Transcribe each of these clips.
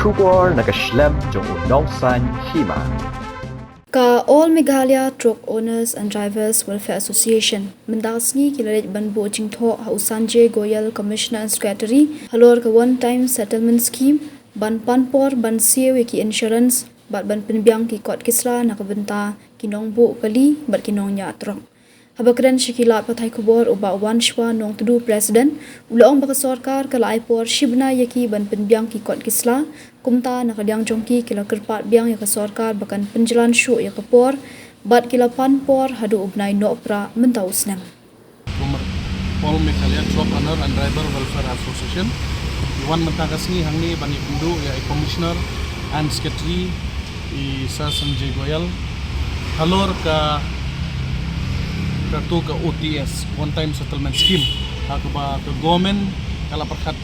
Shubor nakaslem jong unongsan hima. Ka All Meghalaya Truck Owners and Drivers Welfare Association mendasni kilaret banbo jingtho ha Sanjay Goyal Commissioner and Secretary halor ka one time settlement scheme ban panpor ban siew ki insurance bat ban penbiang ki kot kisra nakabenta kinong bu kali bat kinong nya trong habakran shikilat pathai khobor uba wanshwa nong tudu president ulong baka sarkar kala aipor shibna yaki ban penbiang ki kot kisla kumta nakadyang jongki kila kerpat biang ya ka sarkar bakan penjalan syu ya kapor bat kila panpor hadu ubnai no pra mentau snam All Meghalaya Truck Owner and Driver Welfare Association Iwan mentakasni hangni bani kundu ya Commissioner and Secretary Sir Sanjay Goyal halor ka kartu ke OTS One Time Settlement Scheme hakba ke government kala perkat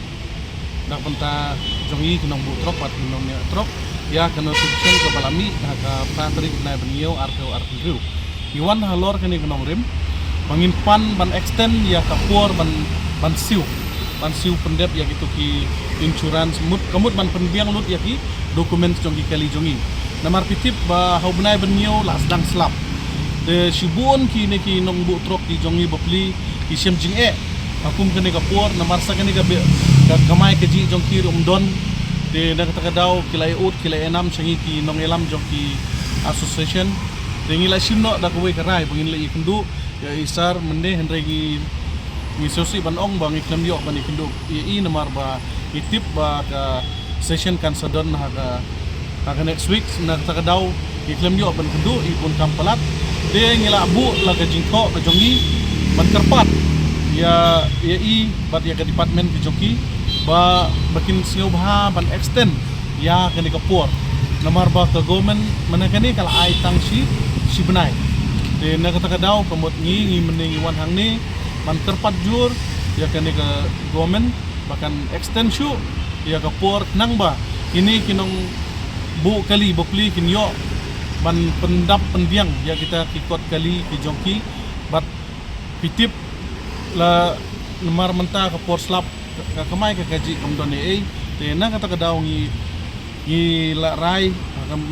dak penta jongi kinong bu truk pat kinong ne truk ya kena subscription ke balami ka pantri na benio arko arko Iwan halor kini kinong rim bangin pan ban extend ya kapur ban siu pendep ya gitu ki insurance mut kamut ban penbiang lut ya ki dokumen jongi kali jongi namar pitip ba haubnai benio las dang slap de shibun ki ne ki nong bu truk ki jongi bopli ki shem jing akum kene kapur namar sa kene ka kamai ke ji jongki umdon de na kata daw kilai ut kilai enam changi ki nong elam jongki association de ngila shimno da ko we karai bangin le ikundu ya isar mende hendregi ni sosi ban ong bang iklam yo ban ikundu i namar ba itip ba ka session kan sadon ha ka next week na kata daw iklam yo ban kundu ipun kampalat de ngila bu la ka jingko ka jongi ban kerpat ya i bat ya ke department ki joki ba bakin singaw bah ban extend ya kani kapur namar ba ka government manakani kala ai tang si benai de na kata daw kamot ngi mening wan hang ni ban terpat jur ya kani ka government bakan extend syu ya kapur nang ba ini kinong bu kali bokli kinyo ban pendap pendiang ya kita kikot kali ki jongki bat pitip la namar menta kapur slap kamai ka gaji kamdon de na kata daw ngi la rai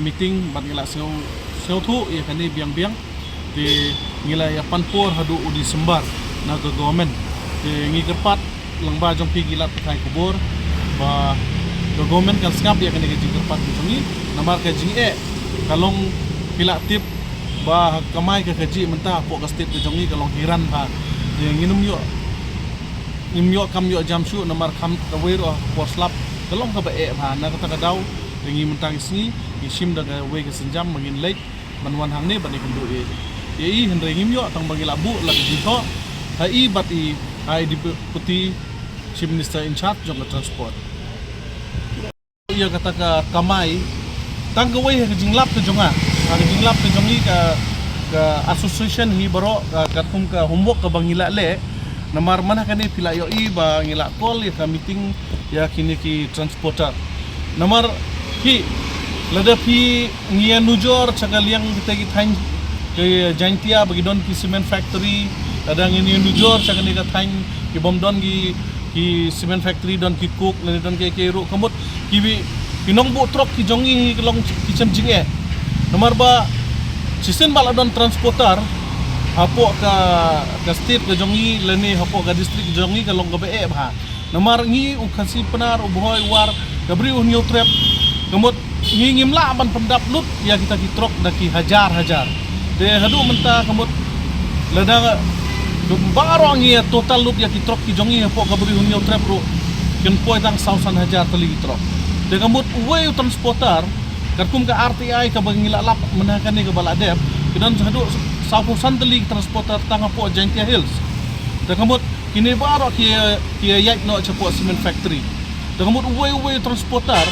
meeting bat ngila seu thu ya kani biang de ngila ya panpor hadu udi sembar na ke government de ngi kerpat langba jong pi gilat kai kubur ba ke government kan skap ya kani gaji kerpat jongi namar ka jing kalong pila tip ba kamai ka gaji menta po ka state ke jongi kalong hiran ba de nginum yo nimyo kam yo jamsu namar kam kawiro por slap kalong ka ba ba na kata daw dengi mentang sini isim daga we ke senjam mangin lake banwan hang ne ban ikundu i hendre ngimyo tang bangila bu la jito hai bat ai deputy chief minister in charge of transport ya kata ka kamai tang ka we ke jinglap ke jonga jinglap ke jongi ka association hi baro ka kum ka homework ka bangila le namar mana kani pila yo ba ngila call ya ka meeting ya kini ki transporter namar ki lada pi ngia nujor cagal yang kita thain ke jantia bagi don ki cement factory lada ngia nujor cagal ni ka thain ki bom don ki cement factory don ki cook lada don ke ru kamut ki pinong bu truk ki jongi kelong ki chemjing namar ba sisen bala don transporter hapo ka state ke jongi leni hapo ka district jongi ka long ka be ba namar ngi ukasi penar uboy war kabri unyo trap kamut ngi ngimla ban pendap lut ya kita ki truk daki hajar de hadu menta kamut lada baro ngi total lut ya ki truk ki jongi hapo kabri unyo trap ru ken poi tang sausan hajar tali truk de kamut uwe transporter karkum ka RTI ka bangila lap menakan ni ka baladep kidan hadu sapu santeli transporter tanga po Jantia Hills. Da kamut kini baro ki yak no cepo cement factory. Da kamut uwe transporter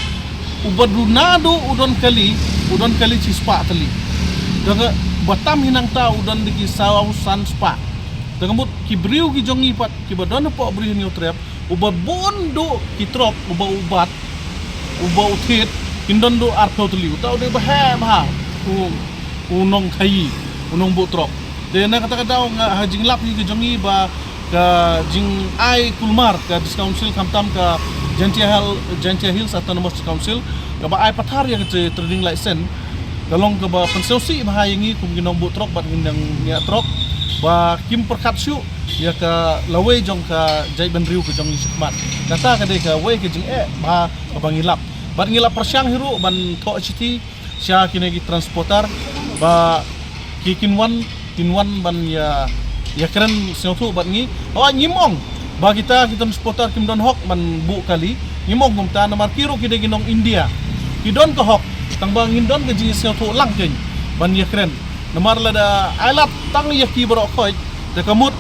ubadunado udon kali cispa teli. Da batam hinang ta udon diki saw san spa. Da kamut ki briu ki jongi pat ki badon po briu ni trap ubabondo ki trok ubat uthit kindon do arto teli. Utau de bah unong kai unong bu trok de na kata daw nga hajing lap ni jongi ba ka jing ai kulmar ka discouncil kamtam ka Gentia Hills Autonomous Council kaba ai pathar ya ke trading license kalong kaba pensosi bahayangi kum ginong bu trok bat ginang nia trok ba kim perkat syu ya ka lawe jong ka jai ban riu ke jong ismat data ka de ka we ke jing ba ngilap bat ngilap persyang hiru ban tho city sya kinegi transporter ba kinwan ban ya keren seotu bat ngi nyimong ba kita transporter kim don hok man bu kali nyimong kum ta namar kiro kide ginong India kidon ka hok tang bang indon ke jing seotu lang ken ban ya keren namar lada alat tang ya ki bro khoi de kamut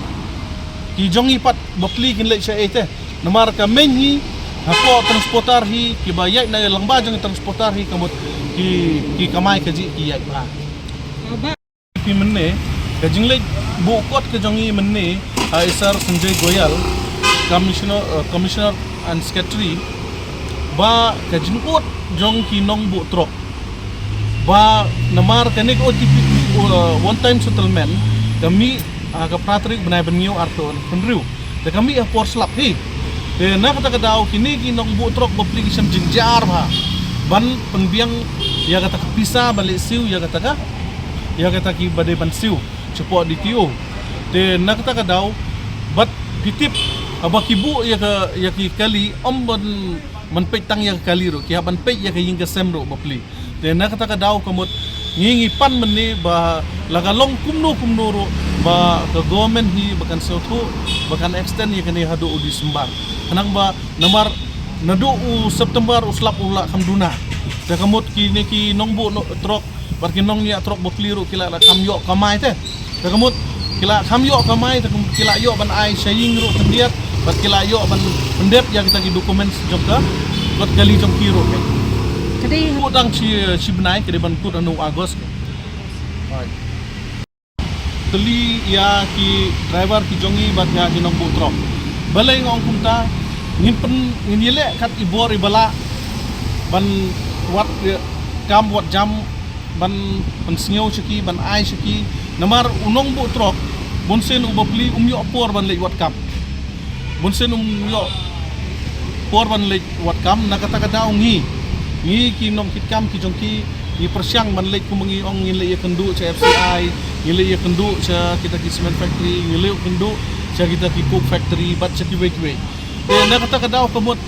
ki jongi pat bapli kin le sha ete namar ka menhi hako transporter hi ki bayai na lang ba jong transporter hi kamut ki kamai ka ji ki yai ba ki menne ka jing le bu kot ke jongi menne Sir Sanjay Goyal commissioner and secretary ba ka jingkot jong ki nong bu trok ba namar kanik OTP one time settlement kami ka pratrik benai benyo arto penriu de kami por slap hi de na kata kadau kini ki nong bu trok application jingjar ba ban penbiang ya kata pisa balik siu ya kata ki badai ban siu cepo di TO de na kata kadau bat titip abakibu ya ki kali ban menpetang ya kali ro ki ban pe ya ka ying kesem ro bapli de na kata kadau kamut ngingi pan menni ba lagalong kumno ro ba ke government hi bakan seotu bakan extend ya kani hadu di sembar kanang ba namar nadu September uslap ula kamduna de kamut ki nongbu trok bar ki nong ya trok bapli ro kila la kamyo kamai te de kamut kila kamyo kamai te kila yo ban ai saying ro kendiat bat kila yo ban pendep ya kita ki dokumen sejokka bat gali jom kiro ke Kadai udang si benai ke ban kut anu Agos teli ya ki driver ki jongi bat ya ki nong butrok balai ngong kumta ngimpen ngile kat ibor ibala ban wat kam wat jam ban pensngeu chiki ban ai chiki namar unong butrok bonsen ubapli umyo por ban lek wat kam bonsen umyo por ban lek wat kam nakata kada ngi ki nong kit kam ki jongki ni persyang ban lek kumengi ong ngile ye kendu cha FCI ngile ye kendu cha kita ki cement factory ngile kendu cha kita ki coke factory bat cha ki we de nakata kada kamut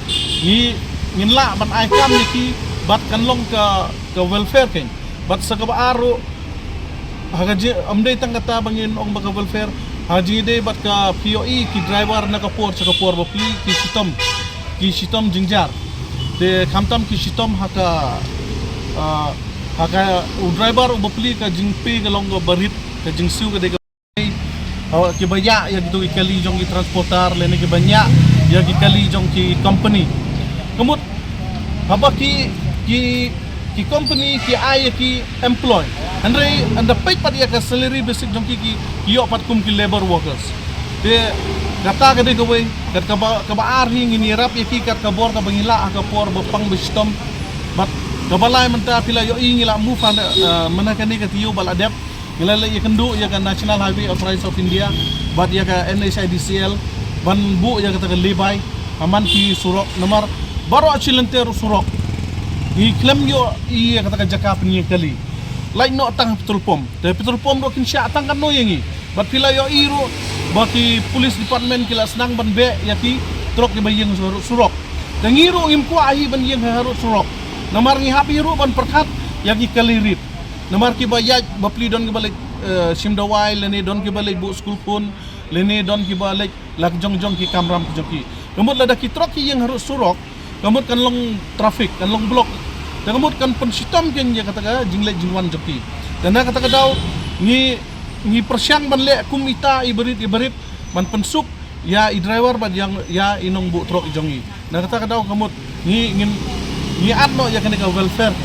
ni nginla ban ai kam ni ki bat kanlong ka welfare ken bat sa ka aro hagaji amdai tang kata bangin ong baka welfare haji de bat ka POE ki driver na ka por bapli ki sitom jingjar de khamtam ki sitom haka driver bapli ka jingpi ka long barit ka jingsiu ka de ki baya ya gitu ikali jong ki transporter lene ki banya ya ki kali jong ki company kemut haba ki company ki ai ki employ andre anda pay pat ya ka salary basic jong ki yo pat kum ki labor workers de kata ka de gawai kat ka ba arhi ngini rap ya ki kat ka bor ka bangila ka por bapang bistom bat ka balai menta pila yo ingila mu fa mana ka ni ka tiyo baladep ngila ya kendu ya ka National Highway Authority of India bat ya ka NHIDCL ban bu ya ka lebay aman ki surok nomor baro achilenter surok i klem yo i kata jaka penye kali lain no tang petrol pom ro kin sya tang kan no yengi bat pila yo iro baki police department kila senang ban be yaki trok di bayeng surok dan ngiro ngimku ahi ban yeng harus surok namar ngi hapi ro ban perkat yaki kalirit namar ki bayaj bapli don ki balik simdawai lene don ki balik bu school pun lene don ki balik lak jong ki kamram ki joki kemut lada ki trok ki yeng harus surok kemut kan long traffic kan long blok dan kemut kan pensitam ken ya kata jingle jingwan joki dan kata kadau ngi persyang ban le kumita ibarit ban pensuk ya i driver ban yang ya inong bu trok jongi nah kata kadau kemut ngi adno ya kene ka welfare